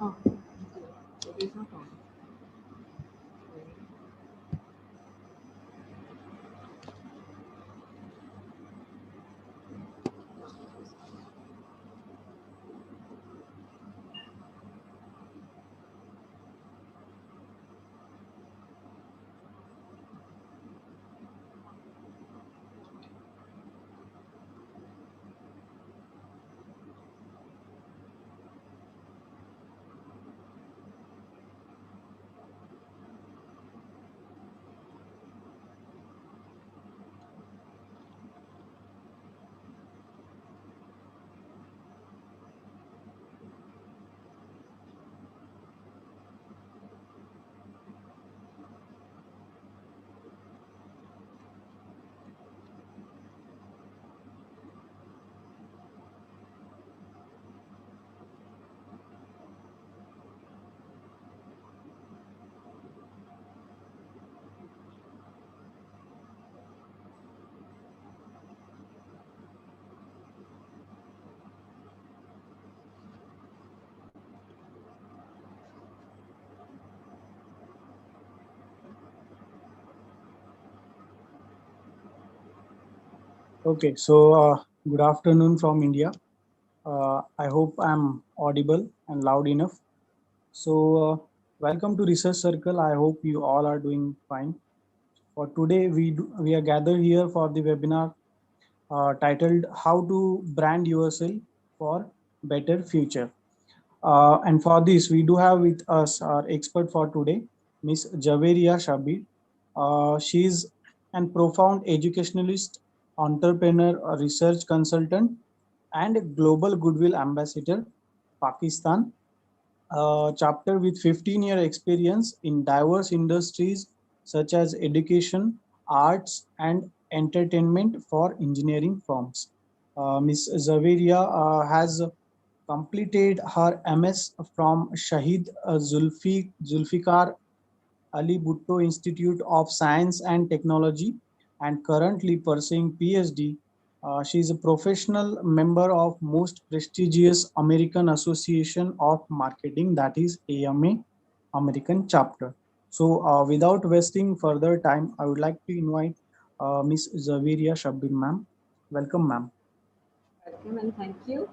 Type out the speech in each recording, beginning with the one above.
Oh, okay. So there's no problem. Okay, so good afternoon from India. I hope I'm audible and loud enough. So, welcome to Research Circle. I hope you all are doing fine. For today, we are gathered here for the webinar titled "How to Brand Yourself for Better Future." And for this, we do have with us our expert for today, Miss Javeria Shabir. She's an profound educationalist, entrepreneur, a research consultant, and a global goodwill ambassador, Pakistan. Chapter with 15-year experience in diverse industries such as education, arts, and entertainment for engineering firms. Ms. Zaveria has completed her MS from Shahid Zulfikar Ali Bhutto Institute of Science and Technology and currently pursuing PhD. She is a professional member of most prestigious American Association of Marketing, that is AMA American chapter. So without wasting further time, I would like to invite Miss Zaviria Shabir ma'am. Welcome ma'am. Welcome and thank you.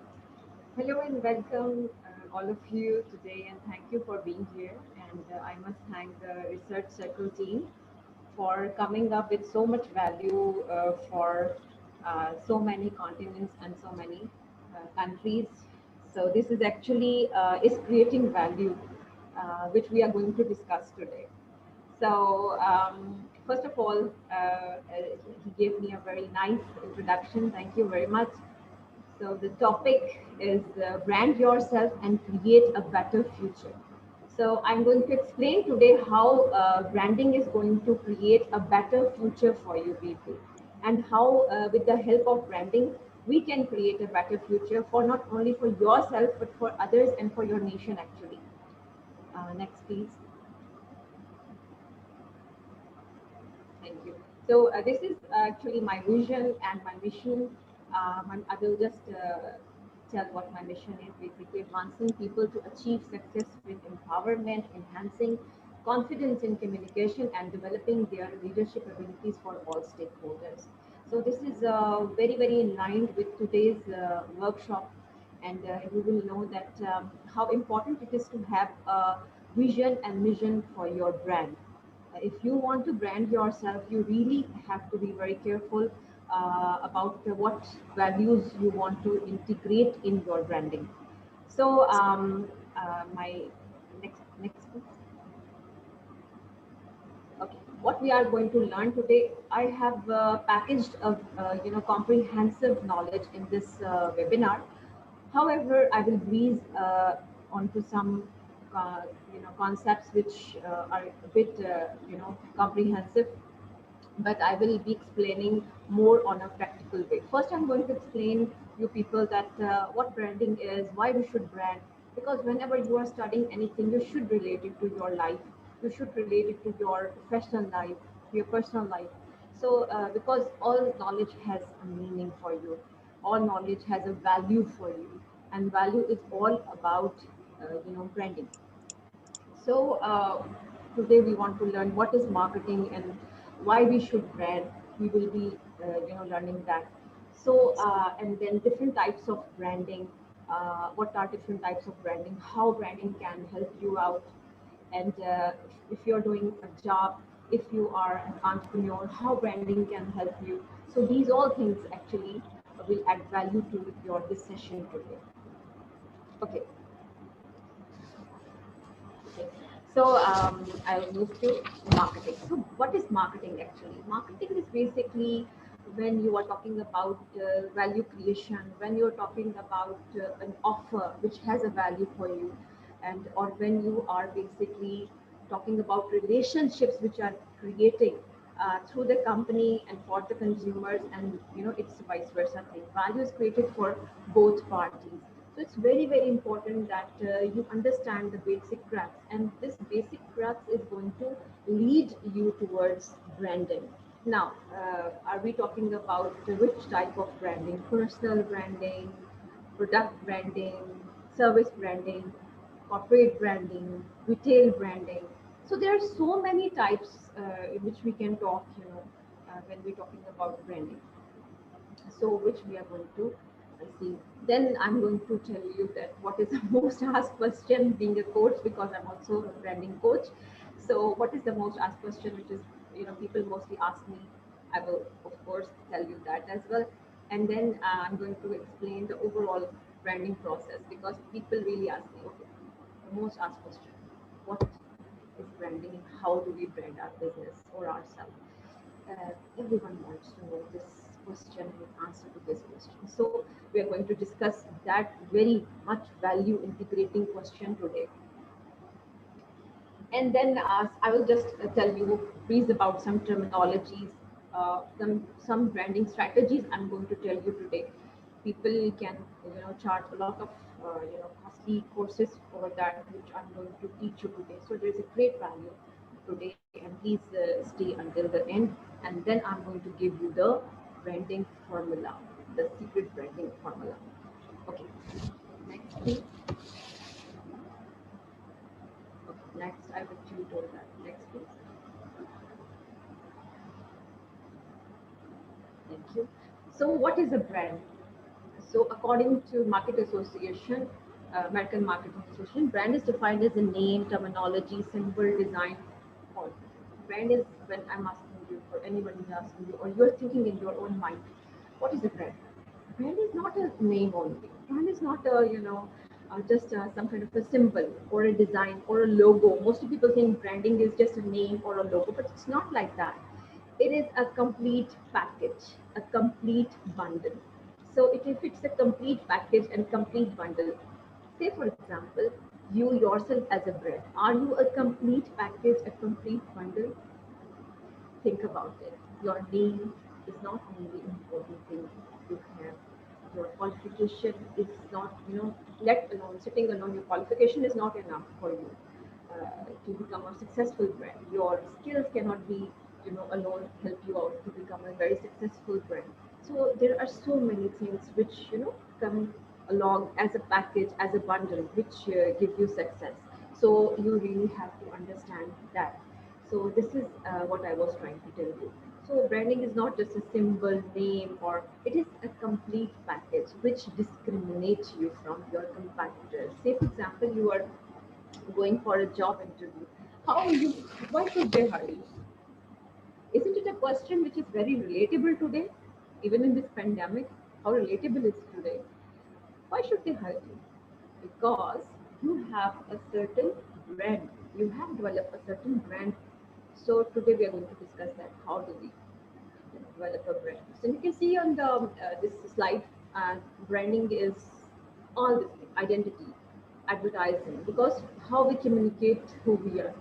Hello and welcome all of you today, and thank you for being here. And I must thank the Research Circle team for coming up with so much value for so many continents and so many countries. So this is actually is creating value, which we are going to discuss today. So first of all, he gave me a very nice introduction. Thank you very much. So the topic is brand yourself and create a better future. So I'm going to explain today how branding is going to create a better future for you people, and how with the help of branding we can create a better future for not only for yourself but for others and for your nation actually. Next, please. Thank you. So this is actually my vision and my mission. I will just tell what my mission is. Basically, advancing people to achieve success with empowerment, enhancing confidence in communication, and developing their leadership abilities for all stakeholders. So this is very in line with today's workshop, and you will know that how important it is to have a vision and mission for your brand. If you want to brand yourself, you really have to be very careful about what values you want to integrate in your branding. So, my next please. Okay, what we are going to learn today, I have packaged a comprehensive knowledge in this webinar. However, I will breeze onto some uh, concepts which are a bit comprehensive, but I will be explaining more on a practical way. First, I'm going to explain you people that what branding is, why we should brand, because whenever you are studying anything, you should relate it to your life. You should relate it to your professional life, to your personal life. So, because all knowledge has a meaning for you, all knowledge has a value for you, and value is all about branding. So today we want to learn what is marketing and why we should brand. We will be learning that. So and then different types of branding. What are different types of branding? How branding can help you out, and if you're doing a job, if you are an entrepreneur, how branding can help you. So these all things actually will add value to your this session today. Okay. Okay. So I'll move to marketing. So what is marketing actually? Marketing is basically when you are talking about value creation, when you're talking about an offer which has a value for you, and or when you are basically talking about relationships which are creating through the company and for the consumers, and it's vice versa thing. Value is created for both parties. So it's very important that you understand the basic crux, and this basic crux is going to lead you towards branding. Now, are we talking about which type of branding? Personal branding, product branding, service branding, corporate branding, retail branding. So there are so many types in which we can talk, when we're talking about branding. So which we are going to see. Then I'm going to tell you that what is the most asked question being a coach, because I'm also a branding coach. So what is the most asked question, which is people mostly ask me. I will of course tell you that as well. And then I'm going to explain the overall branding process, because people really ask me, okay, the most asked question, what is branding and how do we brand our business or ourselves? Everyone wants to know this question and answer to this question. So we are going to discuss that very much value integrating question today. And then I will just tell you brief about some terminologies, some branding strategies I'm going to tell you today. People can charge a lot of costly courses for that, which I'm going to teach you today. So there's a great value today, and please stay until the end. And then I'm going to give you the branding formula, the secret branding formula. Okay, next please. Okay, next I will tutor that. Next please. Thank you. So what is a brand? So according to Market Association, American Marketing Association, brand is defined as a name, terminology, symbol, design, all. Brand is when I'm asking you, or anyone is asking you, or you're thinking in your own mind, what is a brand? Brand is not a name only. Brand is not a, just some kind of a symbol or a design or a logo. Most people think branding is just a name or a logo, but it's not like that. It is a complete package, a complete bundle. So if it's a complete package and complete bundle, say for example, you yourself as a brand, are you a complete package, a complete bundle? Think about it. Your name is not only important thing you have. Your qualification is not, let alone sitting alone, your qualification is not enough for you to become a successful brand. Your skills cannot be, alone help you out to become a very successful brand. So there are so many things which, come along as a package, as a bundle, which give you success. So you really have to understand that. So this is what I was trying to tell you. So branding is not just a symbol, name, or it is a complete package which discriminates you from your competitors. Say, for example, you are going for a job interview. How you? Why should they hire you? Isn't it a question which is very relatable today, even in this pandemic? How relatable is it today? Why should they hire you? Because you have a certain brand. You have developed a certain brand. So today we are going to discuss that. How do we develop a brand? So you can see on the this slide, branding is all this thing, identity, advertising. Because how we communicate who we are,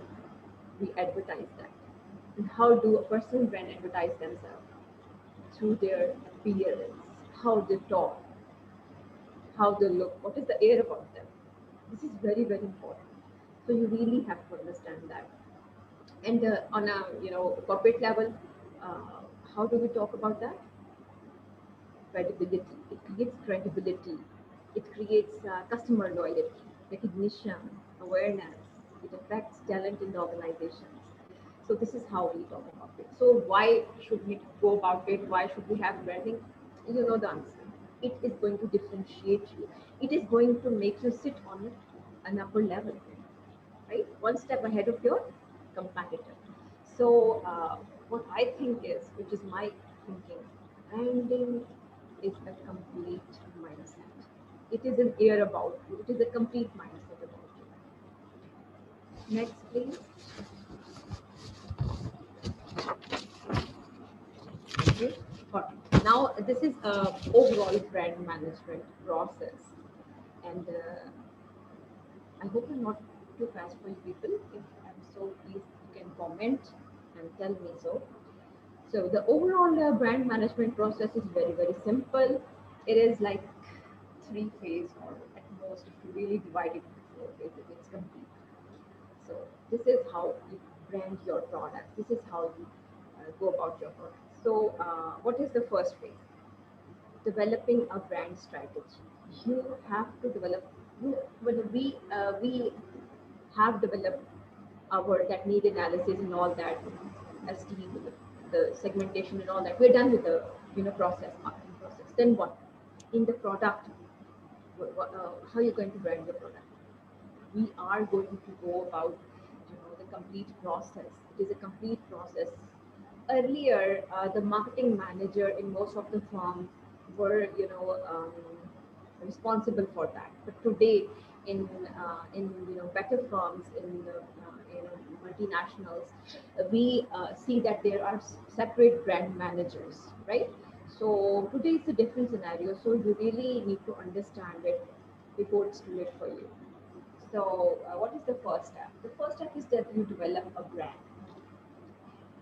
we advertise that. And how do a person brand advertise themselves? Through their appearance, how they talk, how they look, what is the air about them. This is very important. So you really have to understand that. And on a corporate level, uh, how do we talk about that? Credibility. It creates credibility. It creates customer loyalty. recognition, awareness. It affects talent in the organizations. So this is how we talk about it. So why should we go about it? Why should we have branding? You know the answer. It is going to differentiate you. It is going to make you sit on an upper level, right? One step ahead of your competitor. So what I think is, which is my thinking, branding is a complete mindset. It is an air about you. It is a complete mindset about you. Next, please. Thank you. Now, this is a overall brand management process, and I hope I'm not too fast for you people. If I'm so, please you can comment and tell me so. So the overall brand management process is very, very simple. It is like three phase or at most if you really divide it into four phases, it's complete. So this is how you brand your product. This is how you go about your product. So what is the first phase? Developing a brand strategy. You have to develop. When we have developed our that need analysis and all that, ST, the segmentation and all that. We're done with the process, marketing process. Then what? In the product, how you're going to brand your product? We are going to go about the complete process. It is a complete process. Earlier, the marketing manager in most of the firms were responsible for that. But today, in better firms, in multinationals, we see that there are separate brand managers, right? So today it's a different scenario. So you really need to understand it before it's too late for you. So what is the first step? The first step is that you develop a brand,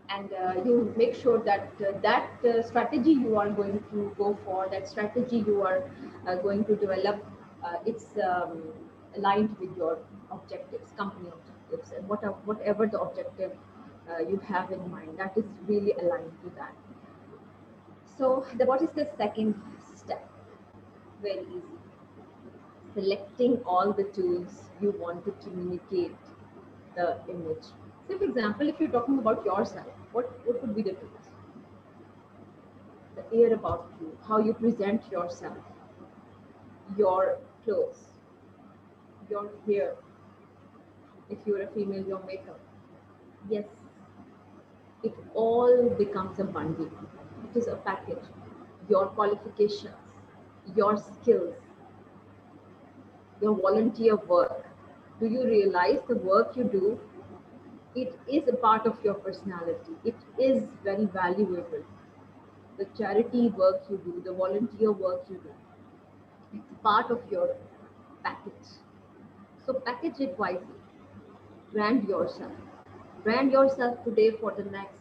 and you make sure that that strategy you are going to go for, that strategy you are going to develop, it's aligned with your objectives, company objectives, and whatever the objective you have in mind, that is really aligned to that. So what is the second step? Very easy. Selecting all the tools you want to communicate the image. So, for example, if you're talking about yourself, what would be the tools? The air about you, how you present yourself, your clothes, your hair. If you're a female, your makeup. Yes, it all becomes a bundle. It is a package. Your qualifications, your skills, your volunteer work. Do you realize the work you do? It is a part of your personality. It is very valuable. The charity work you do, the volunteer work you do, it's part of your package. So package it wisely. Brand yourself. Brand yourself today for the next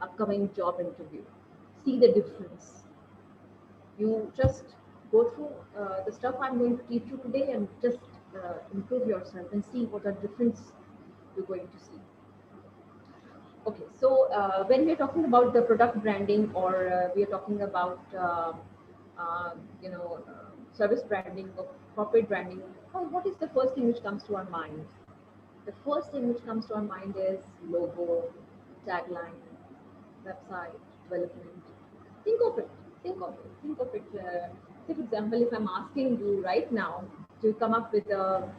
upcoming job interview. See the difference. You just go through the stuff I'm going to teach you today and just improve yourself and see what a difference you're going to see. Okay, so when we're talking about the product branding, or we are talking about uh, you know service branding or corporate branding, what is the first thing which comes to our mind? The first thing which comes to our mind is logo, tagline, website development. Think of it. Think of it. Think of it. Say, for example, if I'm asking you right now to come up with a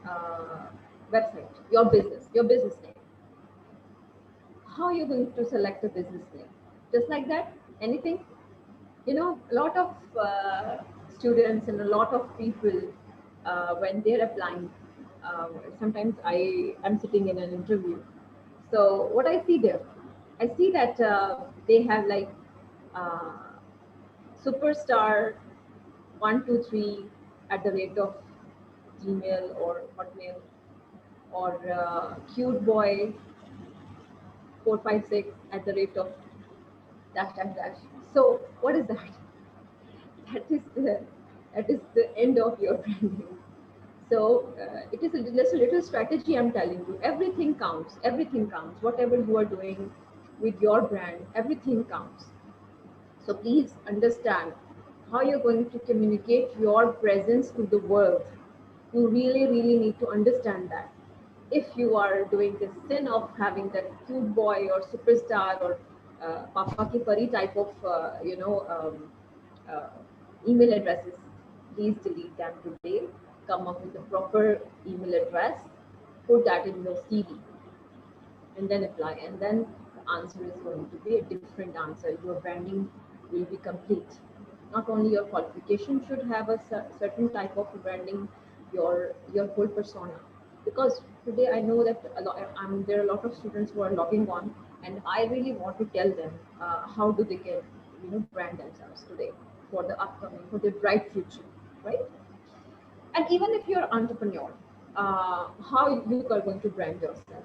uh, website, your business name, how are you going to select a business name? Just like that? Anything? A lot of students and a lot of people, when they're applying, sometimes I am sitting in an interview. So what I see there, I see that they have like uh, superstar 123 at the rate of Gmail or Hotmail, or cute boy 456 at the rate of dash dash dash. So what is that? That is the end of your branding. So it is just a little strategy I'm telling you. Everything counts. Everything counts. Whatever you are doing with your brand, everything counts. So please understand how you're going to communicate your presence to the world. You really, really need to understand that. If you are doing the sin of having that cute boy or superstar or Papa Ki Pari type of, uh, email addresses, please delete them today. Come up with a proper email address, put that in your CV, and then apply. And then the answer is going to be a different answer. Your branding will be complete. Not only your qualification should have a certain type of branding, your whole persona. Because today I know that there are a lot of students who are logging on, and I really want to tell them how do they can brand themselves today for the upcoming, for their bright future, right? And even if you're an entrepreneur, how you are going to brand yourself?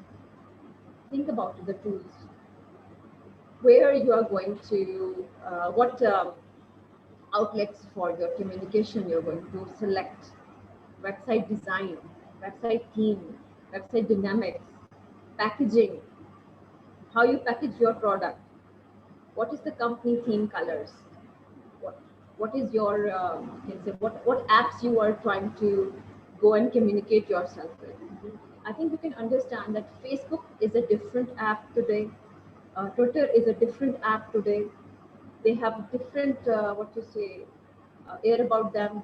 Think about the tools, where you are going to, what outlets for your communication you're going to select, website design, website theme, website dynamics, packaging, how you package your product, what is the company theme colors, what what is your you can say what apps you are trying to go and communicate yourself with. I think you can understand that Facebook is a different app today. Twitter is a different app today. They have different what to say air about them.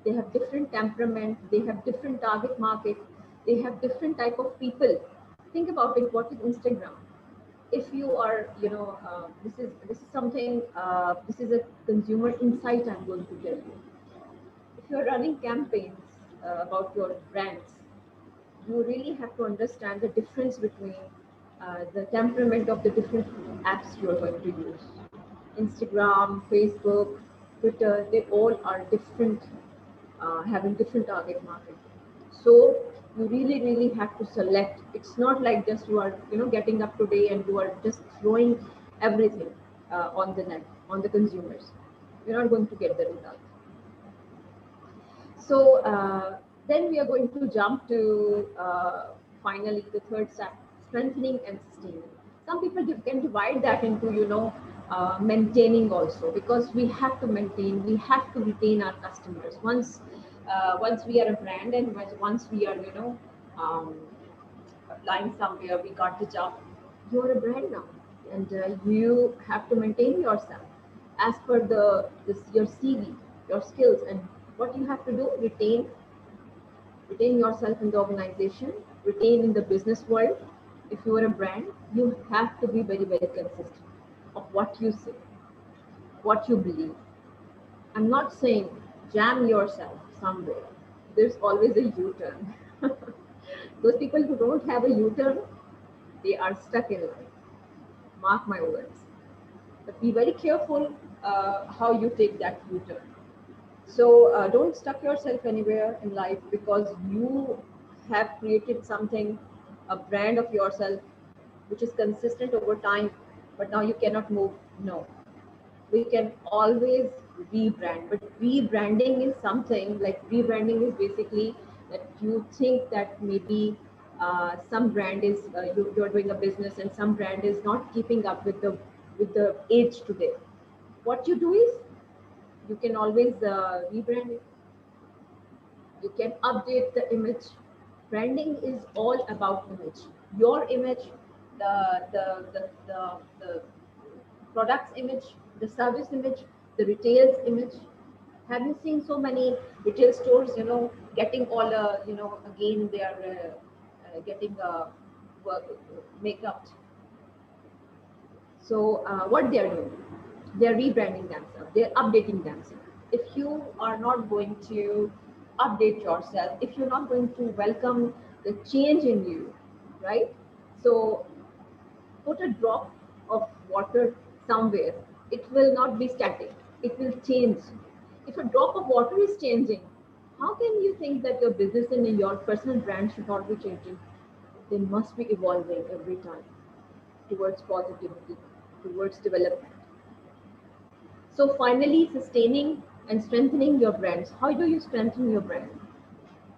They have different temperament. They have different target market. They have different type of people. Think about it. What is Instagram? If you are, this is something. This is a consumer insight I'm going to tell you. If you're running campaigns about your brands, you really have to understand the difference between the temperament of the different apps you're going to use. Instagram, Facebook, Twitter, they all are different, having different target market. So you really, really have to select. It's not like just you are, getting up today and you are just throwing everything on the net, on the consumers. You're not going to get the result. So then we are going to jump to finally the third step, strengthening and sustaining. Some people can divide that into, maintaining also, because we have to maintain, we have to retain our customers. Once we are a brand, and once we are, um, lying somewhere, we got the job. You're a brand now, and you have to maintain yourself as per your CV, your skills, and what you have to do: retain yourself in the organization, retain in the business world. If you are a brand, you have to be very, very consistent of what you say, what you believe. I'm not saying jam yourself somewhere. There's always a U-turn. Those people who don't have a U-turn, they are stuck in life. Mark my words. But be very careful how you take that U-turn. So don't stuck yourself anywhere in life because you have created something, a brand of yourself, which is consistent over time, but now you cannot move. No, we can always rebrand, but rebranding is something like rebranding is basically that you think that maybe some brand is you're doing a business and some brand is not keeping up with the age today. What you do is you can always rebrand it. You can update the image. Branding is all about image. Your image, the the product's image, the service image, the retail's image. Have you seen so many retail stores, getting all, again they are getting work makeup. So what they are doing, they are rebranding themselves, they are updating themselves. If you are not going to update yourself, if you're not going to welcome the change in you, right? So put a drop of water somewhere, it will not be static, it will change. If a drop of water is changing, how can you think that your business and your personal brand should not be changing? They must be evolving every time towards positivity, towards development. So finally, sustaining and strengthening your brands. How do you strengthen your brand?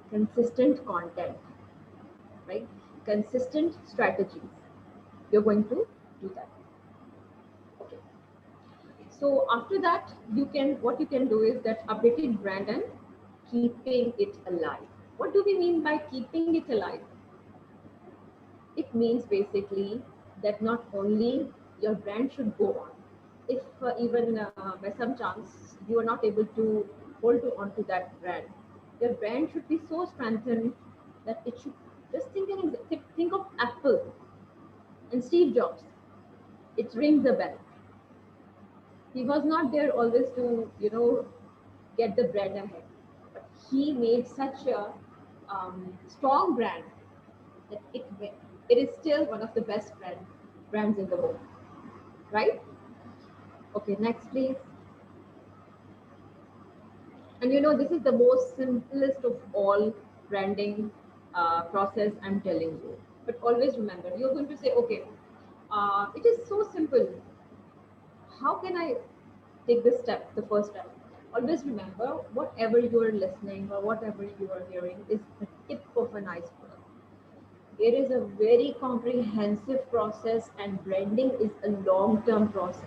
Consistent content, right? Consistent strategies. You're going to do that. Okay. So after that, what you can do is that updated brand and keeping it alive. What do we mean by keeping it alive? It means basically that not only your brand should go on, if even by some chance you are not able to hold on to that brand, your brand should be so strengthened that it should just think of Apple and Steve Jobs. It rings a bell. He was not there always to get the brand ahead, but he made such a strong brand that it is still one of the best brands in the world, right? Okay, next please. And this is the most simplest of all branding process I'm telling you. But always remember, you're going to say, okay, it is so simple. How can I take this step, the first step? Always remember, whatever you are listening or whatever you are hearing is the tip of an iceberg. There is a very comprehensive process, and branding is a long-term process.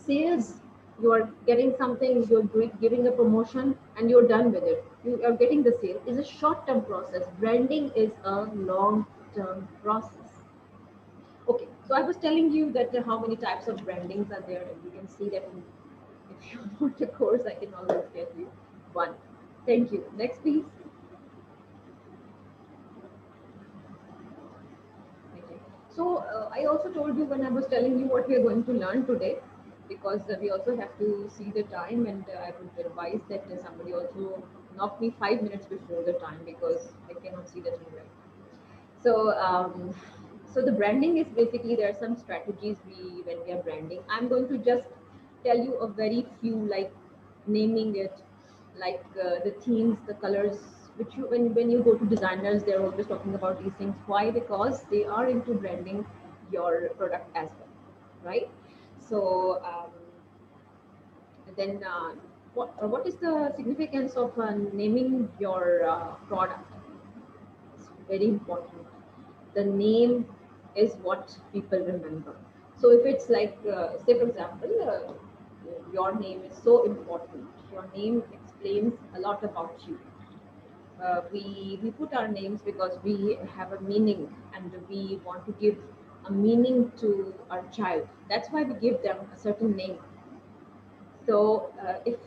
Sales, you are getting something, you're giving a promotion and you're done with it. You are getting the sale. Is a short-term process. Branding is a long-term process. Okay, so I was telling you that how many types of brandings are there, and you can see that if you want a course, I can always get you one. Thank you. Next, please. Okay. So I also told you when I was telling you what we are going to learn today, because we also have to see the time, and I would advise that somebody also knock me 5 minutes before the time because I cannot see the time right. So, so the branding is basically there are some strategies when we are branding. I'm going to just tell you a very few, like naming it, like the themes, the colors, which you when you go to designers, they're always talking about these things. Why? Because they are into branding your product as well, right? So then, what is the significance of naming your product? It's very important. The name is what people remember. So if it's like, say for example, your name is so important. Your name explains a lot about you. We put our names because we have a meaning, and we want to give a meaning to our child. That's why we give them a certain name. So if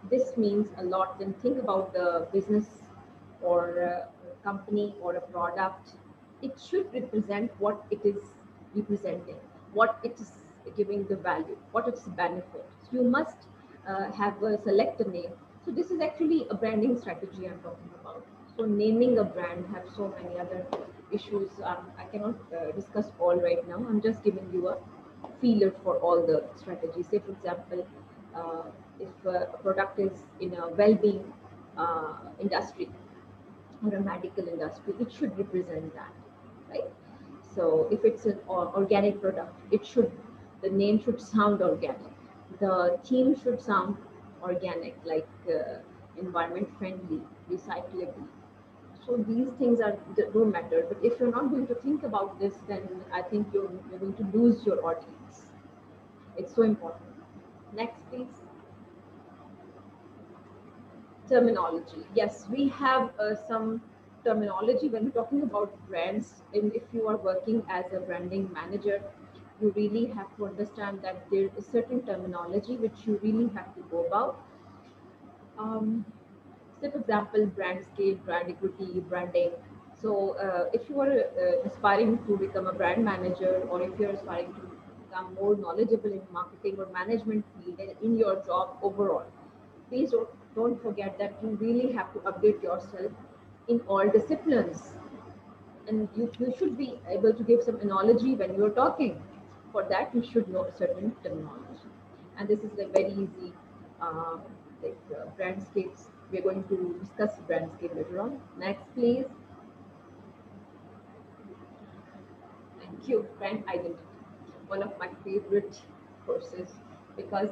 this means a lot, then think about the business or company or a product. It should represent what it is representing, what it is giving the value, what its benefit. So you must have a select a name. So this is actually a branding strategy I'm talking about. So naming a brand have so many other issues. I cannot discuss all right now. I'm just giving you a feeler for all the strategies. Say, for example, if a product is in a well-being industry or a medical industry, it should represent that, right? So if it's an organic product, the name should sound organic. The theme should sound organic, like environment friendly, recyclable. So these things don't matter. But if you're not going to think about this, then I think you're going to lose your audience. It's so important. Next, please. Terminology. Yes, we have some terminology when we're talking about brands. And if you are working as a branding manager, you really have to understand that there is certain terminology which you really have to go about. Say, for example, brand scale, brand equity, branding. So, if you are aspiring to become a brand manager, or if you're aspiring to become more knowledgeable in marketing or management field and in your job overall, please don't forget that you really have to update yourself in all disciplines, and you should be able to give some analogy when you're talking. For that, you should know certain terminology, and this is like very easy. Uh, brand scales. We're going to discuss brand scale later on. Next, please. Thank you. Brand identity. One of my favorite courses, because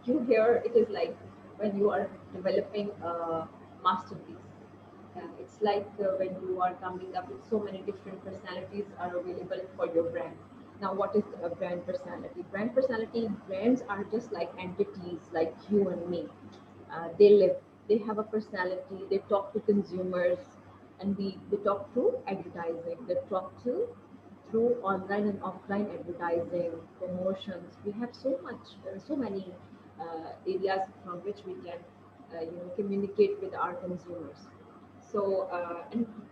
you hear it is like when you are developing a masterpiece. It's like when you are coming up with so many different personalities are available for your brand. Now, what is a brand personality? Brands are just like entities, like you and me. They live, they have a personality, they talk to consumers, and they talk through advertising, they talk to through online and offline advertising, promotions. We have so much, so many areas from which we can, communicate with our consumers. So,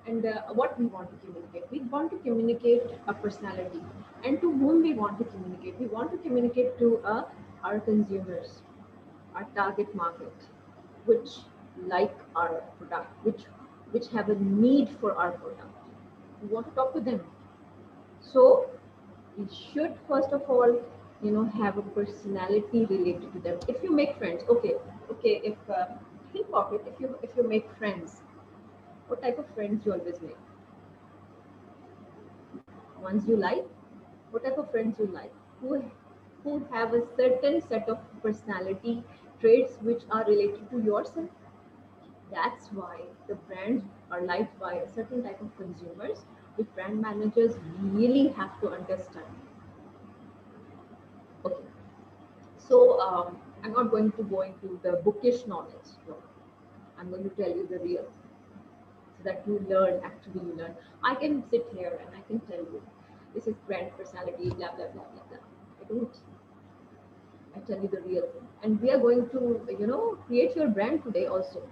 and what we want to communicate? We want to communicate a personality, and to whom we want to communicate? We want to communicate to our consumers, our target market, which like our product, which have a need for our product. We want to talk to them. So we should first of all, have a personality related to them. If you make friends, okay, if think of it, if you make friends, what type of friends you always make? Ones you like? What type of friends you like? Who have a certain set of personality traits which are related to yourself. That's why the brands are liked by a certain type of consumers, which brand managers really have to understand. Okay, so I'm not going to go into the bookish knowledge. No, I'm going to tell you the real, so that you learn. Actually, you learn. I can sit here and I can tell you, this is brand personality, blah blah blah blah blah. I don't. I tell you the real thing, and we are going to, create your brand today also.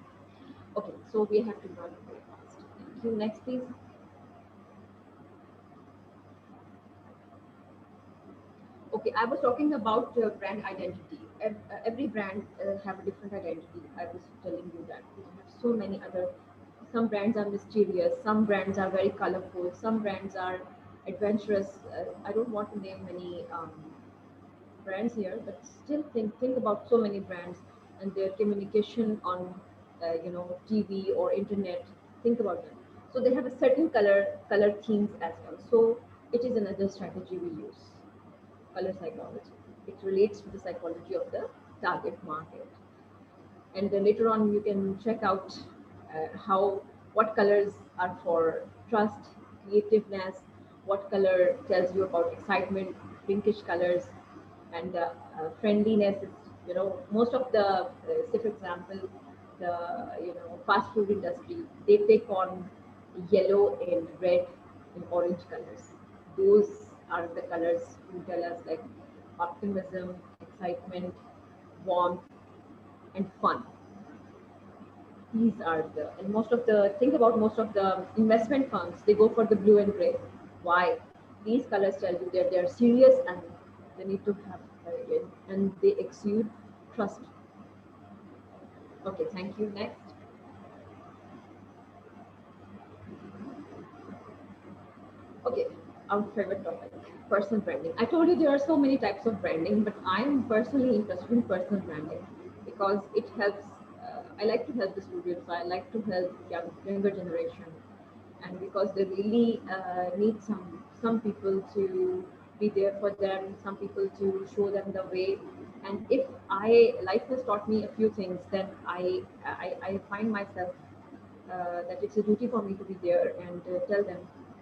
Okay, so we have to run very fast. Thank you. Next, please. Okay, I was talking about brand identity. Every brand have a different identity. I was telling you that we have so many other. Some brands are mysterious. Some brands are very colorful. Some brands are adventurous. I don't want to name many brands here, but still think about so many brands and their communication on, TV or internet. Think about them. So they have a certain color themes as well. So it is another strategy we use, color psychology. It relates to the psychology of the target market. And then later on, you can check out how what colors are for trust, creativeness, what color tells you about excitement, pinkish colors, and friendliness. Is, most of the, say for example, the fast food industry, they take on yellow and red and orange colors. Those are the colors who tell us like optimism, excitement, warmth, and fun. These are the, and most of the, think about most of the investment funds, they go for the blue and gray. Why? These colors tell you that they're serious and they need to have, and they exude trust. Okay, thank you. Next. Okay, our favorite topic, personal branding. I told you there are so many types of branding, but I'm personally interested in personal branding because it helps. I like to help the students. I like to help younger generation, and because they really need some people to be there for them, some people to show them the way. And if life has taught me a few things, then I find myself that it's a duty for me to be there and tell them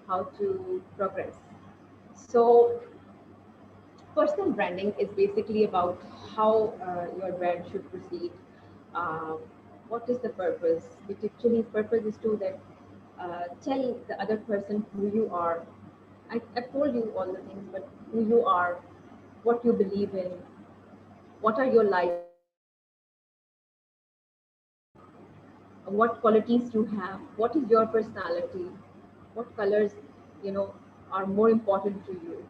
how to progress. So, personal branding is basically about how your brand should proceed. Uh, what is the purpose? It actually purpose is to that tell the other person who you are. I've told you all the things, but who you are, what you believe in, what are your likes, what qualities you have, what is your personality, what colors, you know, are more important to you.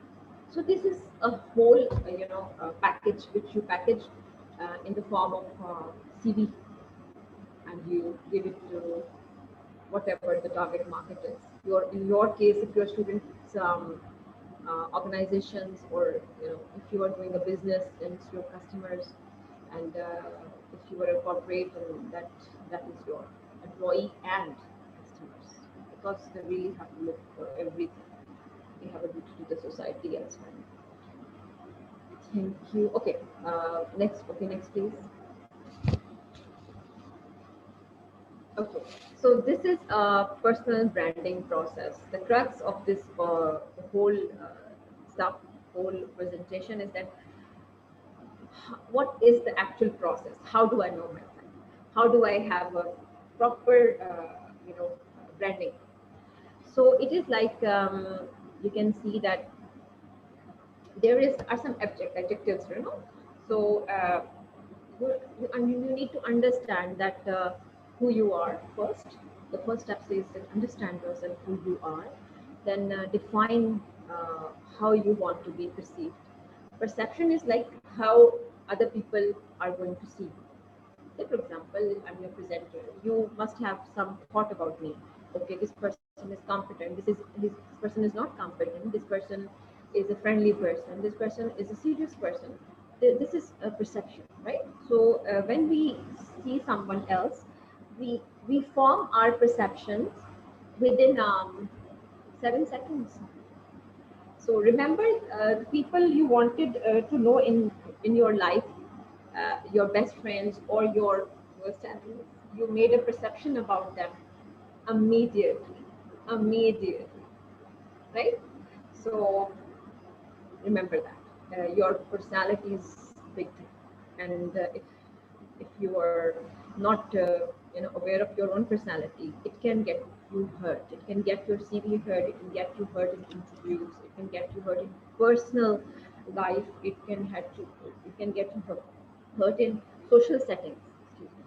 So this is a whole, package which you package in the form of CV, and you give it to whatever the target market is. In your case, if you're students, organizations, or if you are doing a business and it's your customers, and if you are a corporate, and that is your employee and customers, because they really have to look for everything. They have a duty to the society as well. Thank you. Okay, next. Okay, next, please. Okay, so this is a personal branding process. The crux of this whole stuff, whole presentation is that what is the actual process? How do I know myself? How do I have a proper, branding? So it is like, you can see that there are some adjectives, So you need to understand that who you are first. The first step is to understand yourself, who you are, then define how you want to be perceived. Perception is like how other people are going to see you. Say, for example, I'm your presenter. You must have some thought about me. Okay, this person is competent. This person is not competent. This person is a friendly person. This person is a serious person. This is a perception, right? So when we see someone else, we form our perceptions within 7 seconds. So remember the people you wanted to know in your life, your best friends or your worst enemies. You made a perception about them immediately, right? So remember that your personality is big thing, and if you are not aware of your own personality, it can get you hurt. It can get your CV hurt. It can get you hurt in interviews. It can get you hurt in personal life. It can get you hurt in social settings. Excuse me.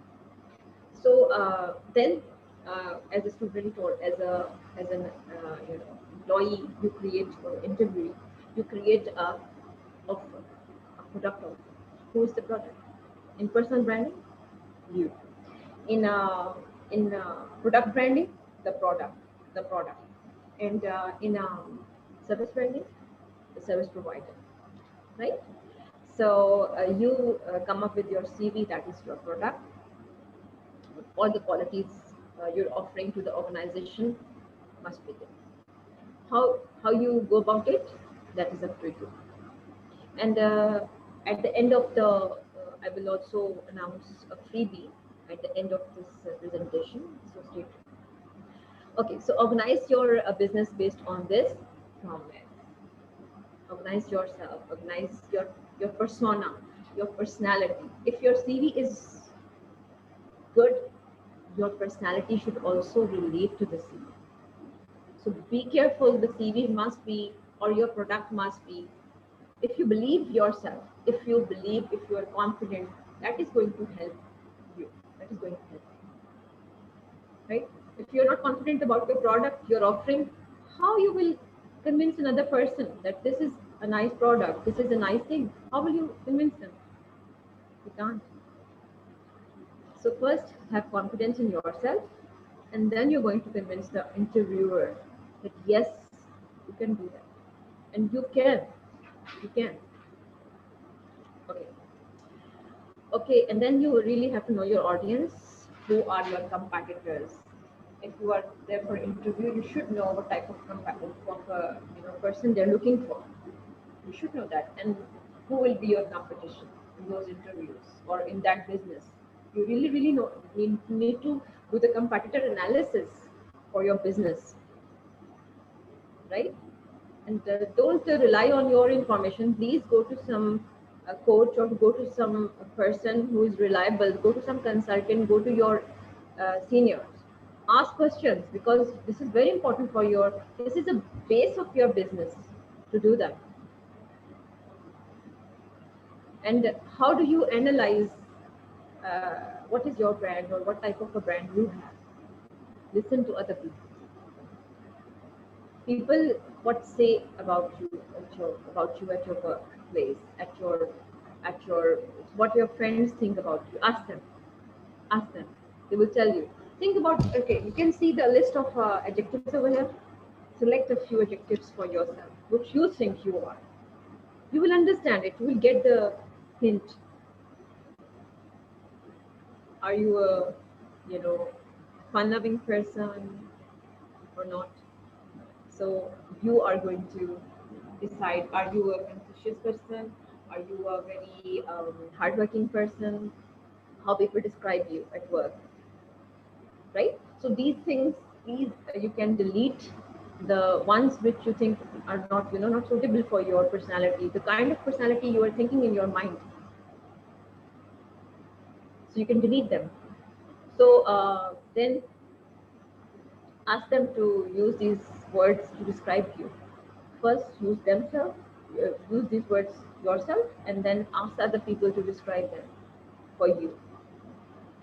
So then, as a student or as an employee, you create or interview, you create a offer, a product offer. Who is the product? In personal branding, you. In product branding, the product, and in service branding, the service provider, right? So you come up with your CV, that is your product. All the qualities you're offering to the organization must be there. How you go about it, that is up to you. And at the end of I will also announce a freebie at the end of this presentation. So stay tuned. Okay, so organize your business based on this promise. Organize yourself. Organize your persona, your personality. If your CV is good, your personality should also relate to the CV. So be careful. The CV must be, or your product must be, if you believe yourself, if you are confident, that is going to help you. That is going to help you, right? If you're not confident about your product you're offering, how you will convince another person that this is a nice product, this is a nice thing? How will you convince them? You can't. So first have confidence in yourself, and then you're going to convince the interviewer that yes, you can do that, and you can. Okay. Okay, and then you really have to know your audience. Who are your competitors? If you are there for interview, you should know what type of person they're looking for. You should know that, and who will be your competition in those interviews or in that business. You really need to do the competitor analysis for your business, right? And don't rely on your information. Please go to some coach or go to some person who is reliable. Go to some consultant. Go to your seniors. Ask questions, because this is very important for this is the base of your business to do that. And how do you analyze what is your brand or what type of a brand you have? Listen to other people. People what say about you at your workplace, at your what your friends think about you. Ask them. They will tell you. Think about, okay, you can see the list of adjectives over here. Select a few adjectives for yourself which you think you are. You will understand it. You will get the hint. Are you a fun-loving person or not? So you are going to decide, are you a conscientious person? Are you a very hardworking person? How people describe you at work, right? So these things, you can delete the ones which you think are not, not suitable for your personality, the kind of personality you are thinking in your mind. So you can delete them. So then ask them to use these words to describe you. First, use these words yourself, and then ask other people to describe them for you.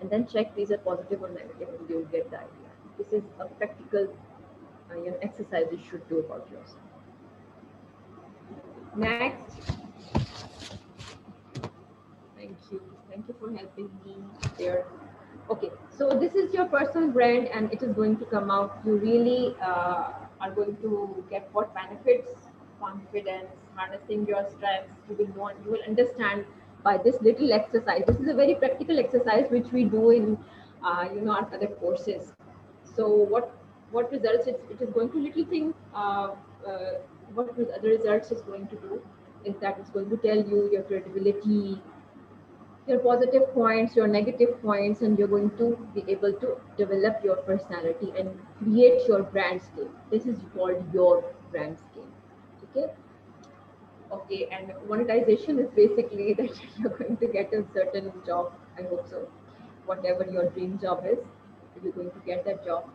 And then check these are positive or negative, and you'll get the idea. This is a practical exercise you should do about yourself. Next, thank you for helping me there. Okay, so this is your personal brand, and it is going to come out. You really are going to get what benefits, confidence, harnessing your strengths. You will understand by this little exercise. This is a very practical exercise which we do in our other courses. So what results it is going to little thing. What the results is going to do is that it's going to tell you your credibility, your positive points, your negative points, and you're going to be able to develop your personality and create your brand scale. This is called your brand scale. Okay. Okay, and monetization is basically that you're going to get a certain job. I hope so. Whatever your dream job is, you're going to get that job.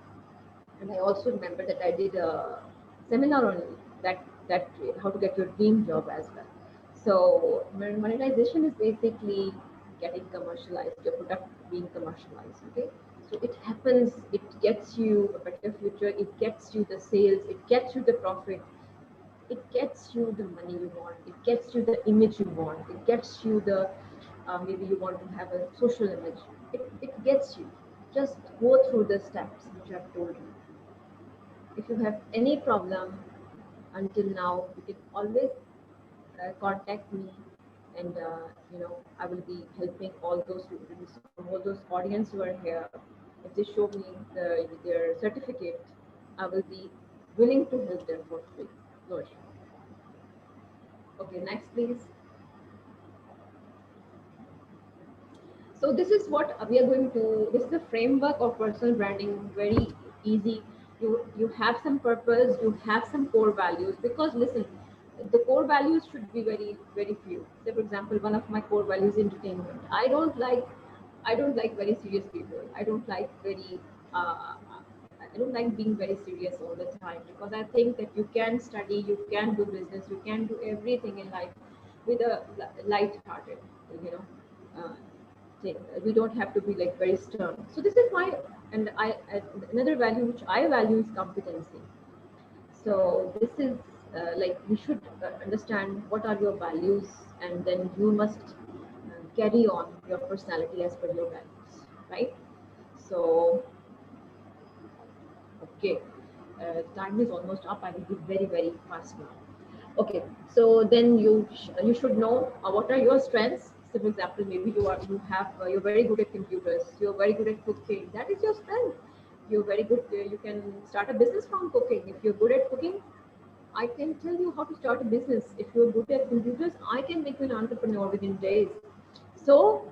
And I also remember that I did a seminar on that how to get your dream job as well. So monetization is basically getting commercialized, your product being commercialized. Okay, so it happens. It gets you a better future. It gets you the sales. It gets you the profit. It gets you the money you want. It gets you the image you want. It gets you the maybe you want to have a social image. It gets you. Just go through the steps which I've told you. If you have any problem until now, you can always contact me, and I will be helping all those students, all those audience who are here. If they show me their certificate, I will be willing to help them for free. No issue. Okay, next please. So this is what we are going to, this is the framework of personal branding, very easy. You have some purpose, you have some core values, because listen, the core values should be very, very few. Say for example, one of my core values is entertainment. I don't like very serious people. I don't like being very serious all the time, because I think that you can study, you can do business, you can do everything in life with a light-hearted, you know, uh, thing. We don't have to be like very stern. So this is why, and another value which I value is competency. So this is like we should understand what are your values, and then you must carry on your personality as per your values, right? So okay, time is almost up. I will be very, very fast now. Okay, so then you should know what are your strengths. So for example, maybe you're very good at computers, you're very good at cooking. That is your strength. You're very good. You can start a business from cooking. If you're good at cooking, I can tell you how to start a business. If you're good at computers, I can make you an entrepreneur within days. So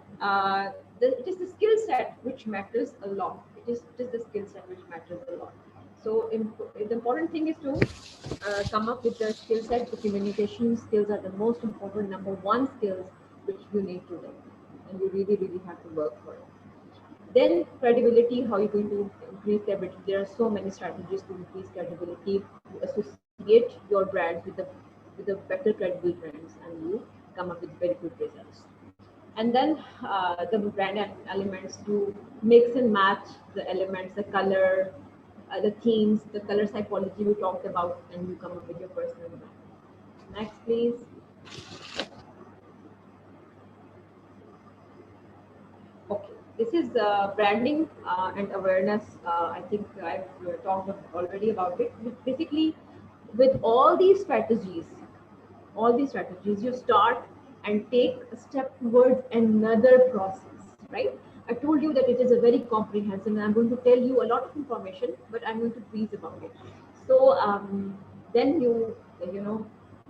it is the skill set which matters a lot. It is the skill set which matters a lot. So the important thing is to come up with the skill set. The communication skills are the most important, number one skills which you need to learn, and you really, really have to work for it. Then credibility, how you're going to increase credibility. There are so many strategies to increase credibility. You associate your brands with the better credible brands, and you come up with very good results. And then the brand elements, to mix and match the elements, the color, the themes, the color psychology we talked about, and you come up with your personal brand. Next, please. Okay, this is branding and awareness. I think I've talked already about it. Basically, with all these strategies, you start and take a step towards another process, right? I told you that it is a very comprehensive, and I'm going to tell you a lot of information, but I'm going to breeze about it. So then you know,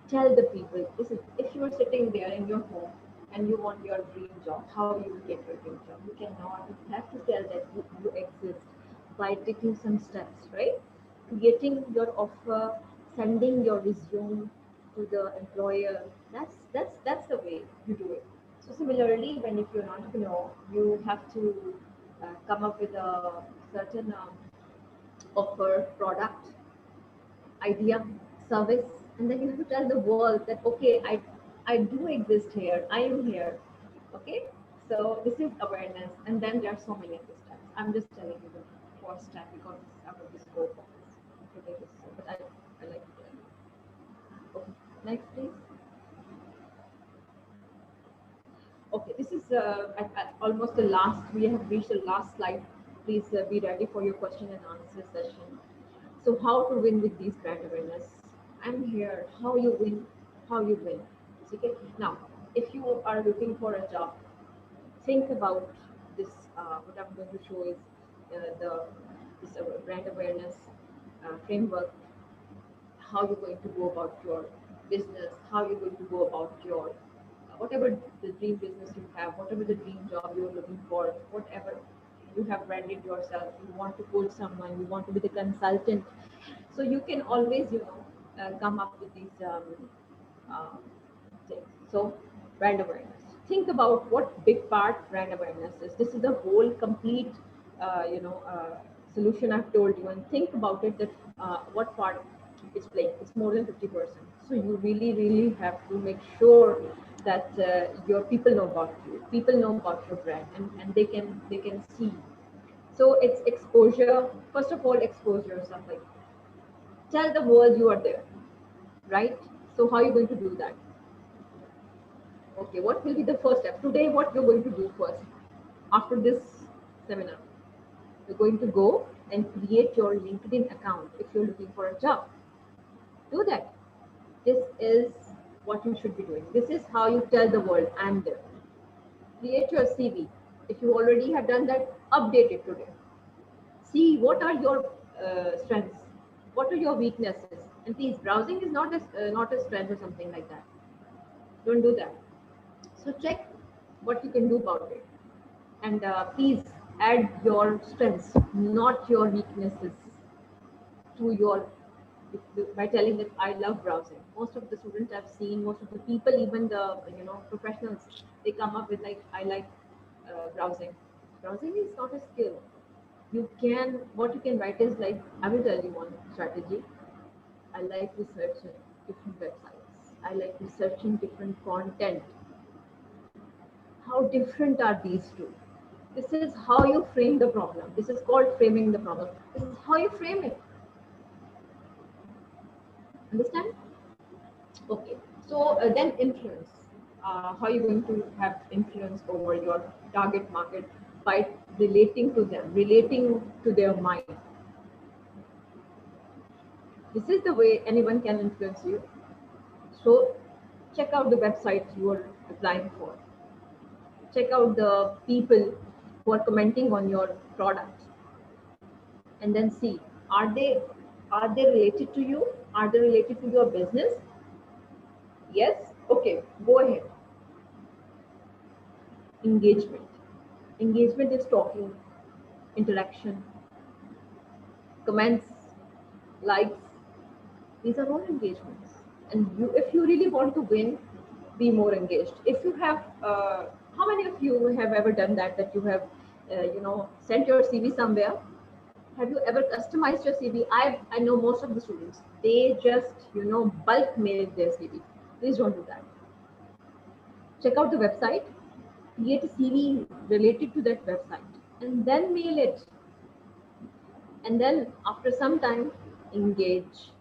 tell the people, this is, if you are sitting there in your home and you want your dream job, how you will get your dream job? You cannot. You have to tell that you exist by taking some steps, right? Creating your offer, sending your resume to the employer. That's the way you do it. So similarly, when if you're an entrepreneur, you have to come up with a certain offer, product, idea, service, and then you have to tell the world that okay, I do exist here, I am here. Okay, so this is awareness, and then there are so many other steps. I'm just telling you the first step because it's out of the scope of this today's, but I like to tell you. Okay, next please. Okay, this is almost the last. We have reached the last slide. Please be ready for your question and answer session. So, how to win with these brand awareness? I'm here. How you win? How you win? Okay. Now, if you are looking for a job, think about this. What I'm going to show is the this brand awareness framework. How you're going to go about your business, how you're going to go about your whatever the dream business you have, whatever the dream job you're looking for, whatever you have branded yourself, you want to coach someone, you want to be the consultant. So you can always, come up with these uh, things. So brand awareness. Think about what big part brand awareness is. This is the whole complete, solution I've told you, and think about it that what part it's playing. It's more than 50%. So you really, really have to make sure that your people know about you, people know about your brand, and they can see. So it's exposure. First of all, expose yourself. Like tell the world you are there, right? So how are you going to do that? Okay, what will be the first step? Today, what you're going to do first after this seminar? You're going to go and create your LinkedIn account if you're looking for a job. Do that. This is what you should be doing. This is how you tell the world, I'm there. Create your CV. If you already have done that, update it today. See what are your strengths, what are your weaknesses, and please, browsing is not a strength or something like that. Don't do that. So check what you can do about it, and please add your strengths, not your weaknesses, to your by telling that I love browsing. Most of the students I've seen, most of the people, even the professionals, they come up with like I like browsing. Browsing is not a skill. You can what you can write is like I will tell you one strategy. I like researching different websites. I like researching different content. How different are these two? This is how you frame the problem. This is called framing the problem. This is how you frame it. Understand? Okay. So then influence. How are you going to have influence over your target market by relating to them, relating to their mind. This is the way anyone can influence you. So check out the website you are applying for. Check out the people who are commenting on your product, and then see are they related to you? Are they related to your business? Yes. Okay. Go ahead. Engagement. Engagement is talking, interaction, comments, likes. These are all engagements. And if you really want to win, be more engaged. If you have, how many of you have ever done that? That you have, sent your CV somewhere. Have you ever customized your CV? I know most of the students, they just bulk mail their CV. Please don't do that. Check out the website, create a CV related to that website, and then mail it. And then after some time, engage.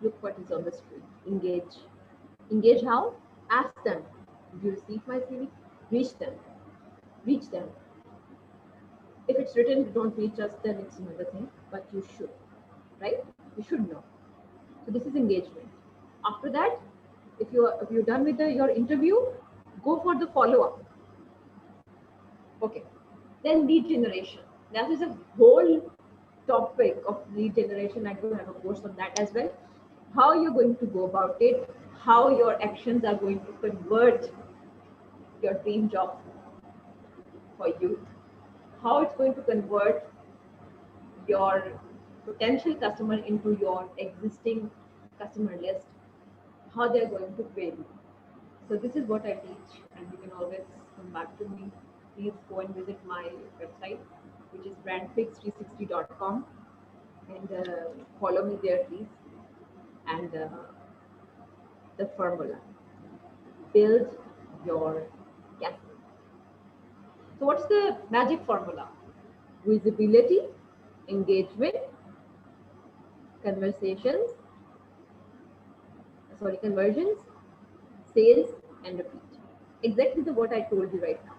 Look what is on the screen. Engage. Engage how? Ask them. Did you receive my CV? Reach them. Reach them. If it's written, don't reach us, then it's another thing. But you should, right? You should know. So this is engagement. After that, if you're done with your interview, go for the follow-up. Okay. Then lead generation. That is a whole topic of lead generation. I do have a course on that as well. How you're going to go about it, how your actions are going to convert your dream job for you, how it's going to convert your potential customer into your existing customer list, how they're going to pay you. So this is what I teach, and you can always come back to me please go and visit my website, which is brandfix360.com, and follow me there, please. And the formula: build your castle. So, what's the magic formula? Visibility, engagement, conversions, sales, and repeat. Exactly what I told you right now.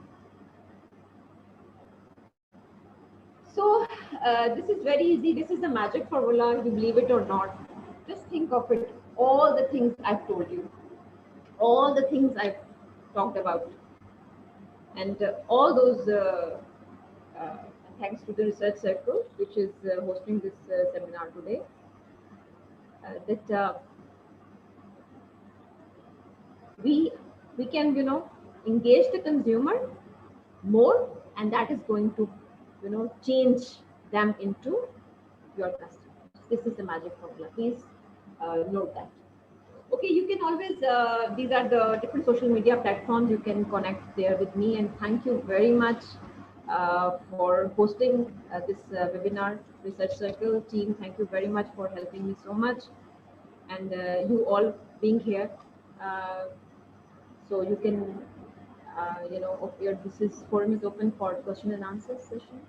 So this is very easy. This is the magic formula. You believe it or not. Just think of it. All the things I've told you, all the things I've talked about, and all those. Thanks to the Research Circle, which is hosting this seminar today. That we can engage the consumer more, and that is going to change them into your customers. This is the magic formula. Please note that. Okay, you can always these are the different social media platforms. You can connect there with me, and thank you very much for hosting this webinar. Research Circle team, thank you very much for helping me so much, and you all being here. So you can this is forum is open for question and answer session.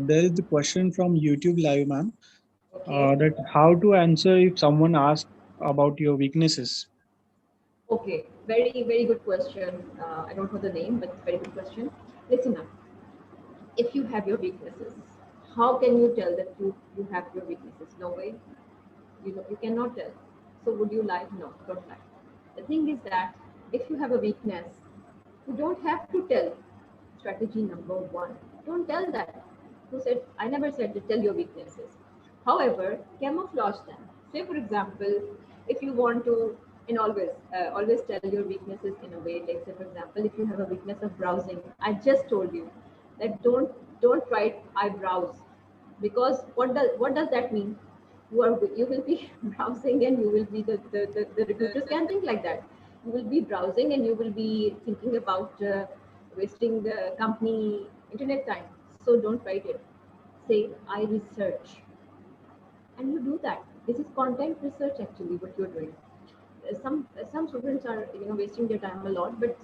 There is a question from YouTube Live, ma'am. Okay. That how to answer if someone asks about your weaknesses. Okay, very good question. I don't know the name, but very good question. Listen up. If you have your weaknesses, how can you tell that you have your weaknesses? No way. You cannot tell. So would you lie? No, don't lie. The thing is that if you have a weakness, you don't have to tell. Strategy number one: don't tell that. Who said? I never said to tell your weaknesses. However, camouflage them. Say, for example, if you want to, and always tell your weaknesses in a way. Like, say, for example, if you have a weakness of browsing, I just told you that don't write I browse, because what does that mean? You will be browsing, and you will be the recruiters can think like that. You will be browsing, and you will be thinking about wasting the company internet time. So don't write it. Say I research, and you do that. This is content research actually what you're doing. Some students are wasting their time a lot, but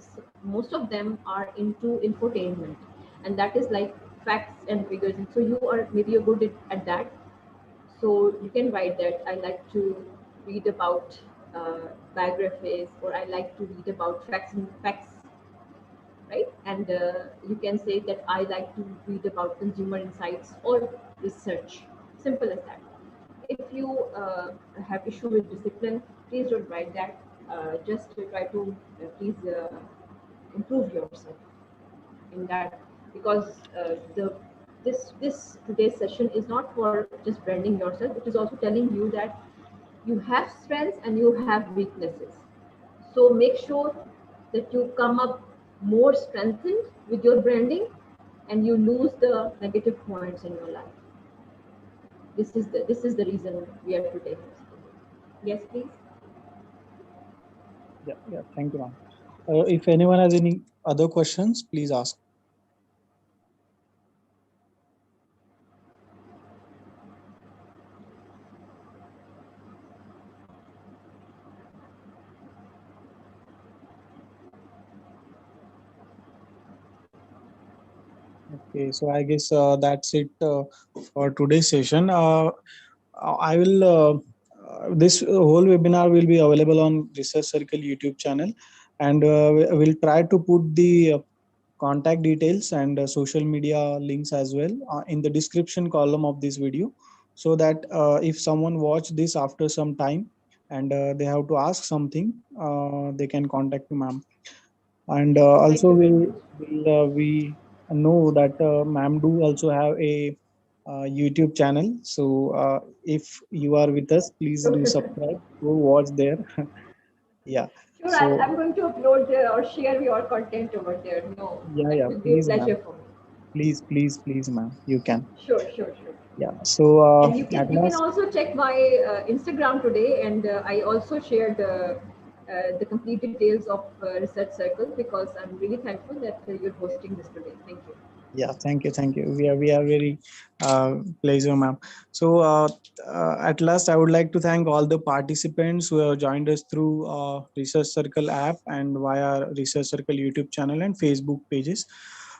most of them are into infotainment, and that is like facts and figures. And so you are maybe you're good at that. So you can write that I like to read about biographies, or I like to read about facts, right? And you can say that I like to read about consumer insights or research. Simple as that. If you have issue with discipline, please don't write that. Just try to please improve yourself in that, because this today's session is not for just branding yourself. It is also telling you that you have strengths and you have weaknesses. So make sure that you come up more strengthened with your branding, and you lose the negative points in your life. This is the reason we are today. Yes, please. Yeah. Thank you, ma'am. If anyone has any other questions, please ask. Okay, so I guess that's it for today's session. I will this whole webinar will be available on Research Circle YouTube channel, and we'll try to put the contact details and social media links as well in the description column of this video, so that if someone watch this after some time and they have to ask something, they can contact you, ma'am. And also we know that ma'am do also have a YouTube channel. So if you are with us, please do subscribe, go watch there. Yeah. Sure, So I'm going to upload or share your content over there. No, yeah, that will be a please, pleasure ma'am. for me. Please, ma'am. You can. Sure. Yeah. So And at you can last, also check my Instagram today, and I also shared the complete details of Research Circle, because I'm really thankful that you're hosting this today. Thank you. yeah, thank you, thank you. We are very pleasure, ma'am. So at last, I would like to thank all the participants who have joined us through Research Circle app and via Research Circle YouTube channel and Facebook pages.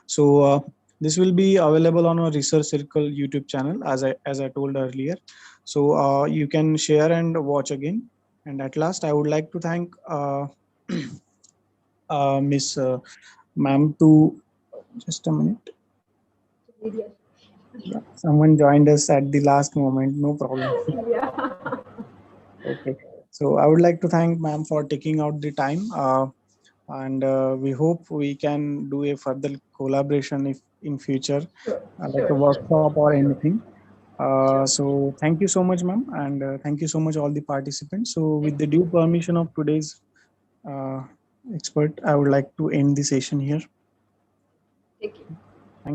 So this will be available on our Research Circle YouTube channel, as I told earlier. So you can share and watch again. And at last, I would like to thank Miss Ma'am to just a minute. Yeah, someone joined us at the last moment. No problem. Yeah. Okay. So I would like to thank ma'am for taking out the time. And we hope we can do a further collaboration if in future, Sure, like a sure, sure, workshop or sure, anything. sure. So thank you so much, ma'am, and thank you so much all the participants. So with Thank the you. due permission of today's uh, expert, I would like to end the session here. Thank you.